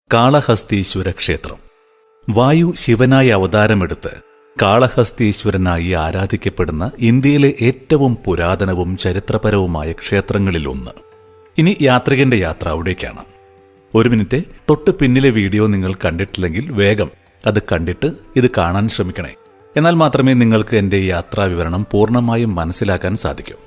കാളഹസ്തീശ്വര ക്ഷേത്രം. വായു ശിവനായി അവതാരമെടുത്ത് കാളഹസ്തീശ്വരനായി ആരാധിക്കപ്പെടുന്ന ഇന്ത്യയിലെ ഏറ്റവും പുരാതനവും ചരിത്രപരവുമായ ക്ഷേത്രങ്ങളിലൊന്ന്. ഇനി യാത്രികന്റെ യാത്ര അവിടേക്കാണ്. ഒരു മിനിറ്റ്, തൊട്ട് പിന്നിലെ വീഡിയോ നിങ്ങൾ കണ്ടിട്ടില്ലെങ്കിൽ വേഗം അത് കണ്ടിട്ട് ഇത് കാണാൻ ശ്രമിക്കണേ. എന്നാൽ മാത്രമേ നിങ്ങൾക്ക് എന്റെ യാത്രാ വിവരണം പൂർണ്ണമായും മനസ്സിലാക്കാൻ സാധിക്കൂ.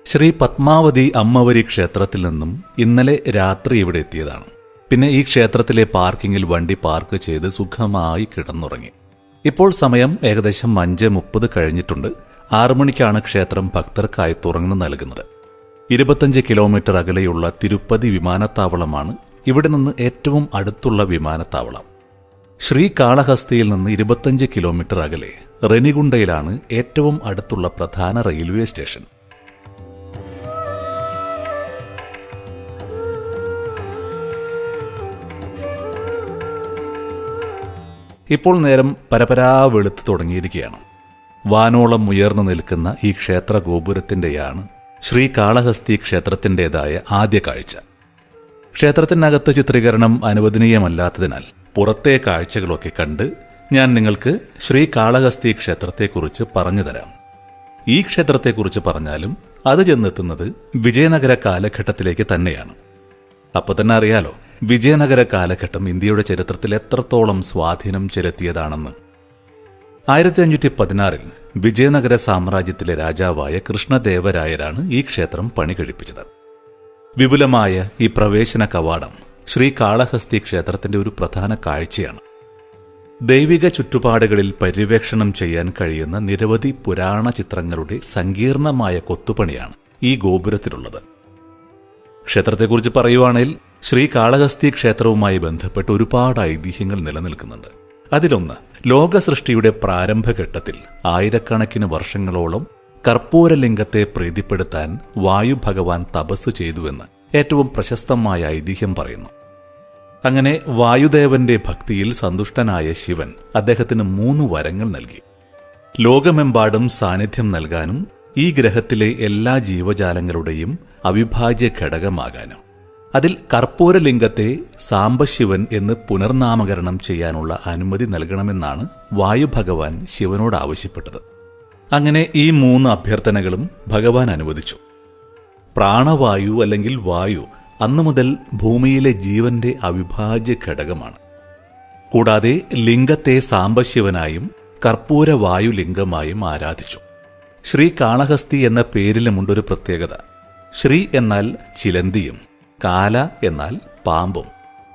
ശ്രീ പത്മാവതി അമ്മവരി ക്ഷേത്രത്തിൽ നിന്നും ഇന്നലെ രാത്രി ഇവിടെ എത്തിയതാണ്. പിന്നെ ഈ ക്ഷേത്രത്തിലെ പാർക്കിങ്ങിൽ വണ്ടി പാർക്ക് ചെയ്ത് സുഖമായി കിടന്നുറങ്ങി. ഇപ്പോൾ സമയം ഏകദേശം 5:30 കഴിഞ്ഞിട്ടുണ്ട്. 6 മണിക്കാണ് ക്ഷേത്രം ഭക്തർക്കായി തുറന്നു നൽകുന്നത്. 25 കിലോമീറ്റർ അകലെയുള്ള തിരുപ്പതി വിമാനത്താവളമാണ് ഇവിടെ നിന്ന് ഏറ്റവും അടുത്തുള്ള വിമാനത്താവളം. ശ്രീകാളഹസ്തിയിൽ നിന്ന് 25 കിലോമീറ്റർ അകലെ റെനിഗുണ്ടയിലാണ് ഏറ്റവും അടുത്തുള്ള പ്രധാന റെയിൽവേ സ്റ്റേഷൻ. ഇപ്പോൾ നേരം പരപരാ വെളുത്ത് തുടങ്ങിയിരിക്കുകയാണ്. വാനോളം ഉയർന്നു നിൽക്കുന്ന ഈ ക്ഷേത്ര ഗോപുരത്തിന്റെയാണ് ശ്രീകാളഹസ്തി ക്ഷേത്രത്തിൻ്റെതായ ആദ്യ കാഴ്ച. ക്ഷേത്രത്തിനകത്ത് ചിത്രീകരണം അനുവദനീയമല്ലാത്തതിനാൽ പുറത്തെ കാഴ്ചകളൊക്കെ കണ്ട് ഞാൻ നിങ്ങൾക്ക് ശ്രീകാളഹസ്തി ക്ഷേത്രത്തെക്കുറിച്ച് പറഞ്ഞു തരാം. ഈ ക്ഷേത്രത്തെക്കുറിച്ച് പറഞ്ഞാലും അത് ചെന്നെത്തുന്നത് വിജയനഗര കാലഘട്ടത്തിലേക്ക് തന്നെയാണ്. അപ്പൊ തന്നെ അറിയാലോ, വിജയനഗര കാലഘട്ടം ഇന്ത്യയുടെ ചരിത്രത്തിൽ എത്രത്തോളം സ്വാധീനം ചെലുത്തിയതാണെന്ന്. 1516 വിജയനഗര സാമ്രാജ്യത്തിലെ രാജാവായ കൃഷ്ണദേവരായരാണ് ഈ ക്ഷേത്രം പണി കഴിപ്പിച്ചത്. വിപുലമായ ഈ പ്രവേശന കവാടം ശ്രീകാളഹസ്തി ക്ഷേത്രത്തിന്റെ ഒരു പ്രധാന കാഴ്ചയാണ്. ദൈവിക ചുറ്റുപാടുകളിൽ പര്യവേക്ഷണം ചെയ്യാൻ കഴിയുന്ന നിരവധി പുരാണ ചിത്രങ്ങളുടെ സങ്കീർണമായ കൊത്തുപണിയാണ് ഈ ഗോപുരത്തിലുള്ളത്. ക്ഷേത്രത്തെക്കുറിച്ച് പറയുവാണെങ്കിൽ ശ്രീകാളഹസ്തി ക്ഷേത്രവുമായി ബന്ധപ്പെട്ട് ഒരുപാട് ഐതിഹ്യങ്ങൾ നിലനിൽക്കുന്നുണ്ട്. അതിലൊന്ന്, ലോക സൃഷ്ടിയുടെ പ്രാരംഭഘട്ടത്തിൽ ആയിരക്കണക്കിന് വർഷങ്ങളോളം കർപ്പൂരലിംഗത്തെ പ്രീതിപ്പെടുത്താൻ വായു ഭഗവാൻ തപസ് ചെയ്തുവെന്ന് ഏറ്റവും പ്രശസ്തമായ ഐതിഹ്യം പറയുന്നു. അങ്ങനെ വായുദേവന്റെ ഭക്തിയിൽ സന്തുഷ്ടനായ ശിവൻ അദ്ദേഹത്തിന് 3 വരങ്ങൾ നൽകി. ലോകമെമ്പാടും സാന്നിധ്യം നൽകാനും ഈ ഗ്രഹത്തിലെ എല്ലാ ജീവജാലങ്ങളുടെയും അവിഭാജ്യ ഘടകമാകാനും അതിൽ കർപ്പൂരലിംഗത്തെ സാംബശിവൻ എന്ന് പുനർനാമകരണം ചെയ്യാനുള്ള അനുമതി നൽകണമെന്നാണ് വായുഭഗവാൻ ശിവനോട് ആവശ്യപ്പെട്ടത്. അങ്ങനെ ഈ 3 അഭ്യർത്ഥനകളും ഭഗവാൻ അനുവദിച്ചു. പ്രാണവായു അല്ലെങ്കിൽ വായു അന്നു മുതൽ ഭൂമിയിലെ ജീവന്റെ അവിഭാജ്യ ഘടകമാണ്. കൂടാതെ ലിംഗത്തെ സാംബശിവനായും കർപ്പൂരവായു ലിംഗമായും ആരാധിച്ചു. ശ്രീകാളഹസ്തി എന്ന പേരിലുമുണ്ടൊരു പ്രത്യേകത. ശ്രീ എന്നാൽ ചിലന്തിയും, കാല എന്നാൽ പാമ്പും,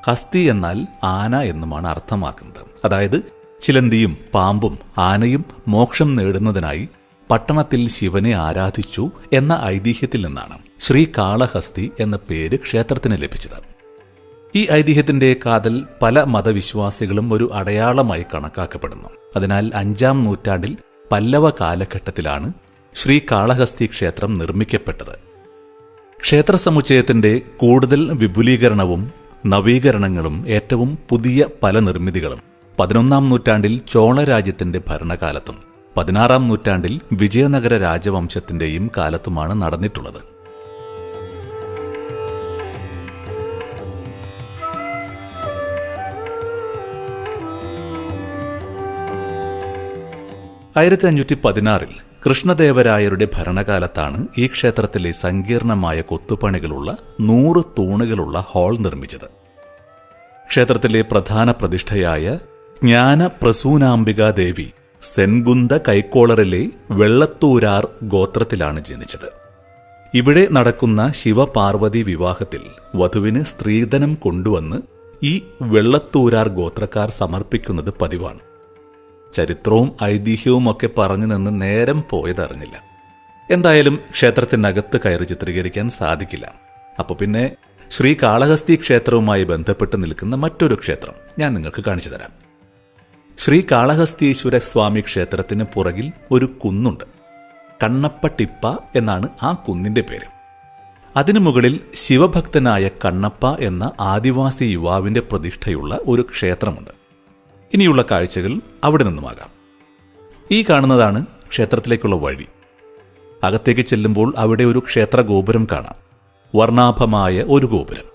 ഹസ്തി എന്നാൽ ആന എന്നുമാണ് അർത്ഥമാക്കുന്നത്. അതായത് ചിലന്തിയും പാമ്പും ആനയും മോക്ഷം നേടുന്നതിനായി പട്ടണത്തിൽ ശിവനെ ആരാധിച്ചു എന്ന ഐതിഹ്യത്തിൽ നിന്നാണ് ശ്രീകാളഹസ്തി എന്ന പേര് ക്ഷേത്രത്തിന് ലഭിച്ചത്. ഈ ഐതിഹ്യത്തിന്റെ കാതൽ പല മതവിശ്വാസികളും ഒരു അടയാളമായി കണക്കാക്കപ്പെടുന്നു. അതിനാൽ 5-ാം നൂറ്റാണ്ടിൽ പല്ലവ കാലഘട്ടത്തിലാണ് ശ്രീകാളഹസ്തി ക്ഷേത്രം നിർമ്മിക്കപ്പെട്ടത്. ക്ഷേത്ര സമുച്ചയത്തിന്റെ കൂടുതൽ വിപുലീകരണവും നവീകരണങ്ങളും ഏറ്റവും പുതിയ പല നിർമ്മിതികളും 11-ാം നൂറ്റാണ്ടിൽ ചോളരാജ്യത്തിന്റെ ഭരണകാലത്തും 16-ാം നൂറ്റാണ്ടിൽ വിജയനഗര രാജവംശത്തിന്റെയും കാലത്തുമാണ് നടന്നിട്ടുള്ളത്. ൽ കൃഷ്ണദേവരായരുടെ ഭരണകാലത്താണ് ഈ ക്ഷേത്രത്തിലെ സങ്കീർണമായ കൊത്തുപണികളുള്ള 100 തൂണുകളുള്ള ഹാൾ നിർമ്മിച്ചത്. ക്ഷേത്രത്തിലെ പ്രധാന പ്രതിഷ്ഠയായ ജ്ഞാനപ്രസൂനാംബികാദേവി സെൻകുന്ത കൈക്കോളറിലെ വെള്ളത്തൂരാർ ഗോത്രത്തിലാണ് ജനിച്ചത്. ഇവിടെ നടക്കുന്ന ശിവപാർവതി വിവാഹത്തിൽ വധുവിന് സ്ത്രീധനം കൊണ്ടുവന്ന് ഈ വെള്ളത്തൂരാർ ഗോത്രക്കാർ സമർപ്പിക്കുന്നത് പതിവാണ്. ചരിത്രവും ഐതിഹ്യവും ഒക്കെ പറഞ്ഞു നിന്ന് നേരം പോയതറിഞ്ഞില്ല. എന്തായാലും ക്ഷേത്രത്തിനകത്ത് കയറി ചിത്രീകരിക്കാൻ സാധിക്കില്ല. അപ്പോൾ പിന്നെ ശ്രീകാളഹസ്തി ക്ഷേത്രവുമായി ബന്ധപ്പെട്ട് നിൽക്കുന്ന മറ്റൊരു ക്ഷേത്രം ഞാൻ നിങ്ങൾക്ക് കാണിച്ചു തരാം. ശ്രീകാളഹസ്തീശ്വര സ്വാമി ക്ഷേത്രത്തിന് പുറകിൽ ഒരു കുന്നുണ്ട്. കണ്ണപ്പട്ടിപ്പ എന്നാണ് ആ കുന്നിന്റെ പേര്. അതിനു മുകളിൽ ശിവഭക്തനായ കണ്ണപ്പ എന്ന ആദിവാസി യുവാവിന്റെ പ്രതിഷ്ഠയുള്ള ഒരു ക്ഷേത്രമുണ്ട്. ഇനിയുള്ള കാഴ്ചകൾ അവിടെ നിന്നുമാകാം. ഈ കാണുന്നതാണ് ക്ഷേത്രത്തിലേക്കുള്ള വഴി. അകത്തേക്ക് ചെല്ലുമ്പോൾ അവിടെ ഒരു ക്ഷേത്ര ഗോപുരം കാണാം. വർണ്ണാഭമായ ഒരു ഗോപുരം.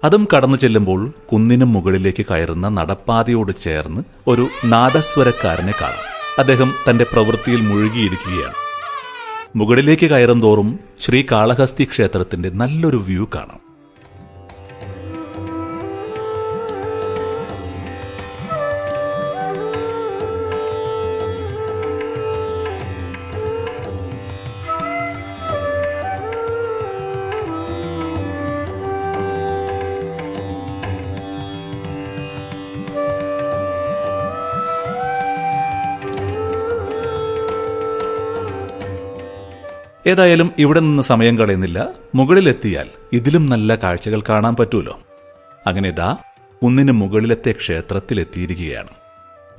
അതും കടന്നു ചെല്ലുമ്പോൾ കുന്നിനും മുകളിലേക്ക് കയറുന്ന നടപ്പാതയോട് ചേർന്ന് ഒരു നാദസ്വരക്കാരനെ കാണാം. അദ്ദേഹം തന്റെ പ്രവൃത്തിയിൽ മുഴുകിയിരിക്കുകയാണ്. മുകളിലേക്ക് കയറും തോറും ശ്രീകാളഹസ്തി ക്ഷേത്രത്തിന്റെ നല്ലൊരു വ്യൂ കാണാം. ഏതായാലും ഇവിടെ നിന്ന് സമയം കളയുന്നില്ല. മുകളിലെത്തിയാൽ ഇതിലും നല്ല കാഴ്ചകൾ കാണാൻ പറ്റൂലോ. അങ്ങനെ ദാ കുന്നിന് മുകളിലത്തെ ക്ഷേത്രത്തിലെത്തിയിരിക്കുകയാണ്.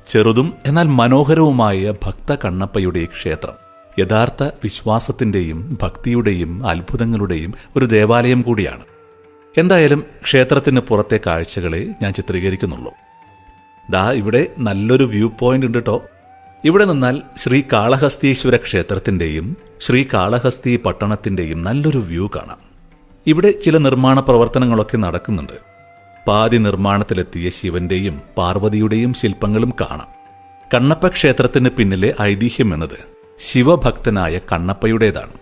ചെറുതും എന്നാൽ മനോഹരവുമായ ഭക്ത കണ്ണപ്പയുടെ ക്ഷേത്രം യഥാർത്ഥ വിശ്വാസത്തിന്റെയും ഭക്തിയുടെയും അത്ഭുതങ്ങളുടെയും ഒരു ദേവാലയം കൂടിയാണ്. എന്തായാലും ക്ഷേത്രത്തിന് പുറത്തെ കാഴ്ചകളെ ഞാൻ ചിത്രീകരിക്കുന്നുള്ളൂ. ദാ ഇവിടെ നല്ലൊരു വ്യൂ പോയിന്റ് ഉണ്ട് കേട്ടോ. ഇവിടെ നിന്നാൽ ശ്രീകാളഹസ്തീശ്വര ക്ഷേത്രത്തിന്റെയും ശ്രീകാളഹസ്തി പട്ടണത്തിന്റെയും നല്ലൊരു വ്യൂ കാണാം. ഇവിടെ ചില നിർമ്മാണ പ്രവർത്തനങ്ങളൊക്കെ നടക്കുന്നുണ്ട്. പാതി നിർമ്മാണത്തിലെത്തിയ ശിവന്റെയും പാർവതിയുടെയും ശില്പങ്ങളും കാണാം. കണ്ണപ്പ ക്ഷേത്രത്തിന് പിന്നിലെ ഐതിഹ്യം എന്നത് ശിവഭക്തനായ കണ്ണപ്പയുടേതാണ്.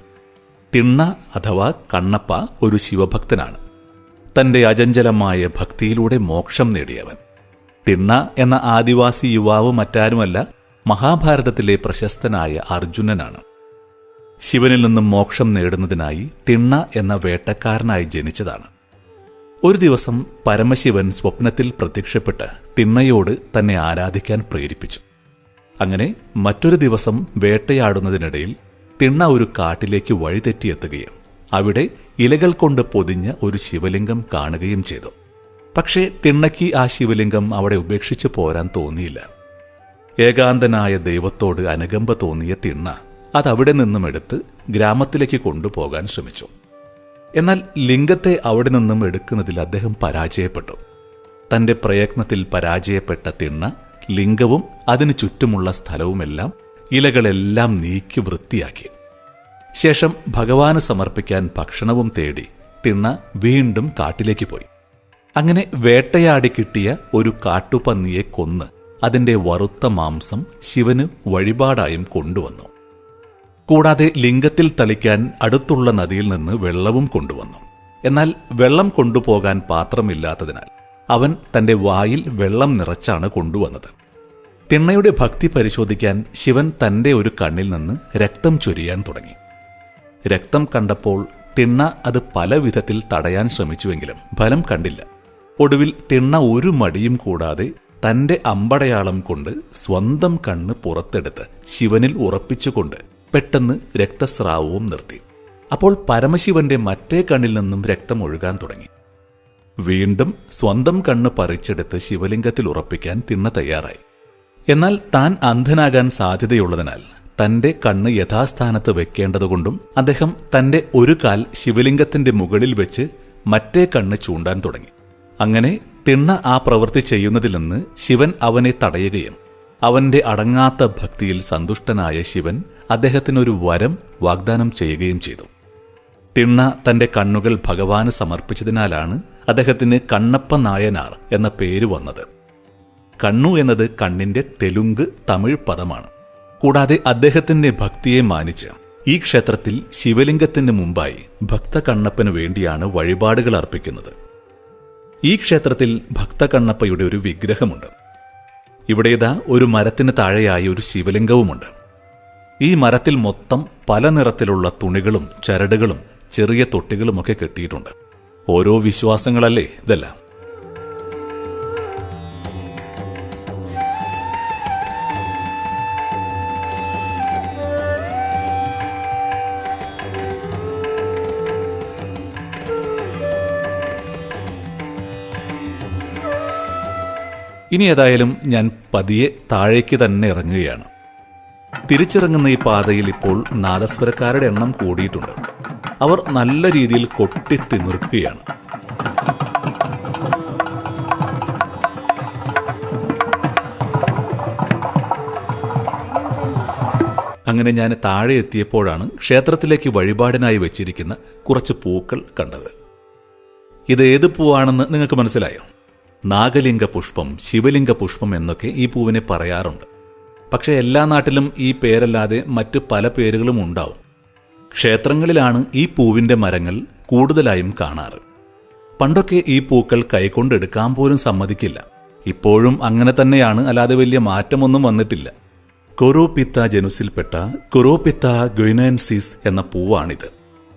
തിണ്ണ അഥവാ കണ്ണപ്പ ഒരു ശിവഭക്തനാണ്. തന്റെ അചഞ്ചലമായ ഭക്തിയിലൂടെ മോക്ഷം നേടിയവൻ. തിണ്ണ എന്ന ആദിവാസി യുവാവ് മറ്റാരുമല്ല, മഹാഭാരതത്തിലെ പ്രശസ്തനായ അർജുനനാണ്. ശിവനിൽ നിന്നും മോക്ഷം നേടുന്നതിനായി തിണ്ണ എന്ന വേട്ടക്കാരനായി ജനിച്ചതാണ്. ഒരു ദിവസം പരമശിവൻ സ്വപ്നത്തിൽ പ്രത്യക്ഷപ്പെട്ട് തിണ്ണയോട് തന്നെ ആരാധിക്കാൻ പ്രേരിപ്പിച്ചു. അങ്ങനെ മറ്റൊരു ദിവസം വേട്ടയാടുന്നതിനിടയിൽ തിണ്ണ ഒരു കാട്ടിലേക്ക് വഴിതെറ്റിയെത്തുകയും അവിടെ ഇലകൾ കൊണ്ട് പൊതിഞ്ഞ ഒരു ശിവലിംഗം കാണുകയും ചെയ്തു. പക്ഷേ തിണ്ണയ്ക്ക് ആ ശിവലിംഗം അവിടെ ഉപേക്ഷിച്ചു പോരാൻ തോന്നിയില്ല. ഏകാന്തനായ ദൈവത്തോട് അനുകമ്പ തോന്നിയ തിണ്ണ അതവിടെ നിന്നും എടുത്ത് ഗ്രാമത്തിലേക്ക് കൊണ്ടുപോകാൻ ശ്രമിച്ചു. എന്നാൽ ലിംഗത്തെ അവിടെ നിന്നും എടുക്കുന്നതിൽ അദ്ദേഹം പരാജയപ്പെട്ടു. തന്റെ പ്രയത്നത്തിൽ പരാജയപ്പെട്ട തിണ്ണ ലിംഗവും അതിനു ചുറ്റുമുള്ള സ്ഥലവുമെല്ലാം ഇലകളെല്ലാം നീക്കി വൃത്തിയാക്കി. ശേഷം ഭഗവാന് സമർപ്പിക്കാൻ ഭക്ഷണവും തേടി തിണ്ണ വീണ്ടും കാട്ടിലേക്ക് പോയി. അങ്ങനെ വേട്ടയാടി കിട്ടിയ ഒരു കാട്ടുപന്നിയെ കൊന്ന് അതിന്റെ വറുത്ത മാംസം ശിവന് വഴിപാടായും കൊണ്ടുവന്നു. കൂടാതെ ലിംഗത്തിൽ തളിക്കാൻ അടുത്തുള്ള നദിയിൽ നിന്ന് വെള്ളവും കൊണ്ടുവന്നു. എന്നാൽ വെള്ളം കൊണ്ടുപോകാൻ പാത്രമില്ലാത്തതിനാൽ അവൻ തന്റെ വായിൽ വെള്ളം നിറച്ചാണ് കൊണ്ടുവന്നത്. തിണ്ണയുടെ ഭക്തി പരിശോധിക്കാൻ ശിവൻ തന്റെ ഒരു കണ്ണിൽ നിന്ന് രക്തം ചൊരിയാൻ തുടങ്ങി. രക്തം കണ്ടപ്പോൾ തിണ്ണ അത് പല വിധത്തിൽ തടയാൻ ശ്രമിച്ചുവെങ്കിലും ഫലം കണ്ടില്ല. ഒടുവിൽ തിണ്ണ ഒരു മടിയും കൂടാതെ തന്റെ അമ്പടയാളം കൊണ്ട് സ്വന്തം കണ്ണ് പുറത്തെടുത്ത് ശിവനിൽ ഉറപ്പിച്ചുകൊണ്ട് പെട്ടെന്ന് രക്തസ്രാവവും നിർത്തി. അപ്പോൾ പരമശിവന്റെ മറ്റേ കണ്ണിൽ നിന്നും രക്തം ഒഴുകാൻ തുടങ്ങി. വീണ്ടും സ്വന്തം കണ്ണ് പറിച്ചെടുത്ത് ശിവലിംഗത്തിൽ ഉറപ്പിക്കാൻ തിണ്ണ തയ്യാറായി. എന്നാൽ താൻ അന്ധനാകാൻ സാധ്യതയുള്ളതിനാൽ തന്റെ കണ്ണ് യഥാസ്ഥാനത്ത് വെക്കേണ്ടതുകൊണ്ടും അദ്ദേഹം തന്റെ ഒരു കാൽ ശിവലിംഗത്തിന്റെ മുകളിൽ വെച്ച് മറ്റേ കണ്ണ് ചൂണ്ടാൻ തുടങ്ങി. അങ്ങനെ തിണ്ണ ആ പ്രവൃത്തി ചെയ്യുന്നതിൽ നിന്ന് ശിവൻ അവനെ തടയുകയും അവന്റെ അടങ്ങാത്ത ഭക്തിയിൽ സന്തുഷ്ടനായ ശിവൻ അദ്ദേഹത്തിനൊരു വരം വാഗ്ദാനം ചെയ്യുകയും ചെയ്തു. തിണ്ണ തന്റെ കണ്ണുകൾ ഭഗവാന് സമർപ്പിച്ചതിനാലാണ് അദ്ദേഹത്തിന് കണ്ണപ്പ നായനാർ എന്ന പേര് വന്നത്. കണ്ണു എന്നത് കണ്ണിന്റെ തെലുങ്ക് തമിഴ് പദമാണ്. കൂടാതെ അദ്ദേഹത്തിന്റെ ഭക്തിയെ മാനിച്ച് ഈ ക്ഷേത്രത്തിൽ ശിവലിംഗത്തിന് മുമ്പായി ഭക്ത കണ്ണപ്പന് വേണ്ടിയാണ് വഴിപാടുകൾ അർപ്പിക്കുന്നത്. ഈ ക്ഷേത്രത്തിൽ ഭക്ത കണ്ണപ്പയുടെ ഒരു വിഗ്രഹമുണ്ട്. ഇവിടേതാ ഒരു മരത്തിന് താഴെയായി ഒരു ശിവലിംഗവുമുണ്ട്. ഈ മരത്തിൽ മൊത്തം പല നിറത്തിലുള്ള തുണികളും ചരടുകളും ചെറിയ തൊട്ടികളുമൊക്കെ കെട്ടിയിട്ടുണ്ട്. ഓരോ വിശ്വാസങ്ങളല്ലേ ഇതെല്ലാം. ഇനി ഏതായാലും ഞാൻ പതിയെ താഴേക്ക് തന്നെ ഇറങ്ങുകയാണ്. തിരിച്ചിറങ്ങുന്ന ഈ പാതയിൽ ഇപ്പോൾ നാദസ്വരക്കാരുടെ എണ്ണം കൂടിയിട്ടുണ്ട്. അവർ നല്ല രീതിയിൽ കൊട്ടിത്തിമിർക്കുകയാണ്. അങ്ങനെ ഞാൻ താഴെ എത്തിയപ്പോഴാണ് ക്ഷേത്രത്തിലേക്ക് വഴിപാടിനായി വെച്ചിരിക്കുന്ന കുറച്ച് പൂക്കൾ കണ്ടത്. ഇത് ഏത് പൂവാണെന്ന് നിങ്ങൾക്ക് മനസ്സിലായോ? നാഗലിംഗ പുഷ്പം, ശിവലിംഗ പുഷ്പം എന്നൊക്കെ ഈ പൂവിനെ പറയാറുണ്ട്. പക്ഷേ എല്ലാ നാട്ടിലും ഈ പേരല്ലാതെ മറ്റ് പല പേരുകളും ഉണ്ടാവും. ക്ഷേത്രങ്ങളിലാണ് ഈ പൂവിന്റെ മരങ്ങൾ കൂടുതലായും കാണാറ്. പണ്ടൊക്കെ ഈ പൂക്കൾ കൈകൊണ്ടെടുക്കാൻ പോലും സമ്മതിക്കില്ല. ഇപ്പോഴും അങ്ങനെ തന്നെയാണ്, അല്ലാതെ വലിയ മാറ്റമൊന്നും വന്നിട്ടില്ല. കൊറോപിത്ത ജനുസിൽപ്പെട്ട കൊറോപിത്ത ഗുയിനൻസിസ് എന്ന പൂവാണിത്.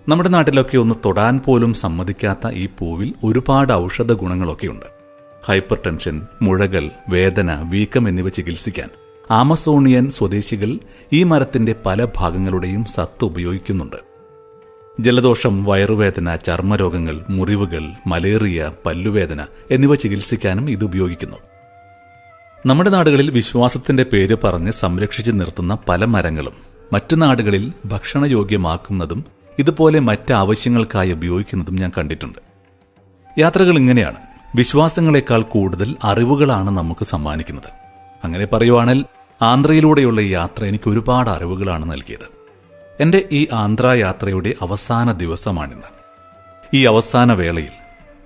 നമ്മുടെ നാട്ടിലൊക്കെ ഒന്ന് തൊടാൻ പോലും സമ്മതിക്കാത്ത ഈ പൂവിൽ ഒരുപാട് ഔഷധ ഗുണങ്ങളൊക്കെയുണ്ട്. ഹൈപ്പർ ടെൻഷൻ, മുഴകൾ, വേദന, വീക്കം എന്നിവ ചികിത്സിക്കാൻ ആമസോണിയൻ സ്വദേശികൾ ഈ മരത്തിന്റെ പല ഭാഗങ്ങളുടെയും സത്ത് ഉപയോഗിക്കുന്നുണ്ട്. ജലദോഷം, വയറുവേദന, ചർമ്മരോഗങ്ങൾ, മുറിവുകൾ, മലേറിയ, പല്ലുവേദന എന്നിവ ചികിത്സിക്കാനും ഇത് ഉപയോഗിക്കുന്നു. നമ്മുടെ നാടുകളിൽ വിശ്വാസത്തിന്റെ പേര് പറഞ്ഞ് സംരക്ഷിച്ചു നിർത്തുന്ന പല മരങ്ങളും മറ്റു നാടുകളിൽ ഭക്ഷണയോഗ്യമാക്കുന്നതും ഇതുപോലെ മറ്റ് ആവശ്യങ്ങൾക്കായി ഉപയോഗിക്കുന്നതും ഞാൻ കണ്ടിട്ടുണ്ട്. യാത്രകൾ ഇങ്ങനെയാണ്. വിശ്വാസങ്ങളെക്കാൾ കൂടുതൽ അറിവുകളാണ് നമുക്ക് സമ്മാനിക്കുന്നത്. അങ്ങനെ പറയുവാണെങ്കിൽ ആന്ധ്രയിലൂടെയുള്ള ഈ യാത്ര എനിക്ക് ഒരുപാട് അറിവുകളാണ് നൽകിയത്. എൻ്റെ ഈ ആന്ധ്ര യാത്രയുടെ അവസാന ദിവസമാണിന്ന്. ഈ അവസാന വേളയിൽ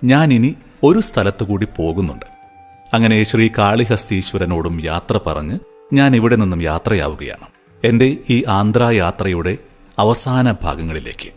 ഞാൻ ഇനി ഒരു സ്ഥലത്തു കൂടി പോകുന്നുണ്ട്. അങ്ങനെ ശ്രീ കാളിഹസ്തീശ്വരനോടും യാത്ര പറഞ്ഞ് ഞാൻ ഇവിടെ നിന്നും യാത്രയാവുകയാണ് എൻ്റെ ഈ ആന്ധ്ര യാത്രയുടെ അവസാന ഭാഗങ്ങളിലേക്ക്.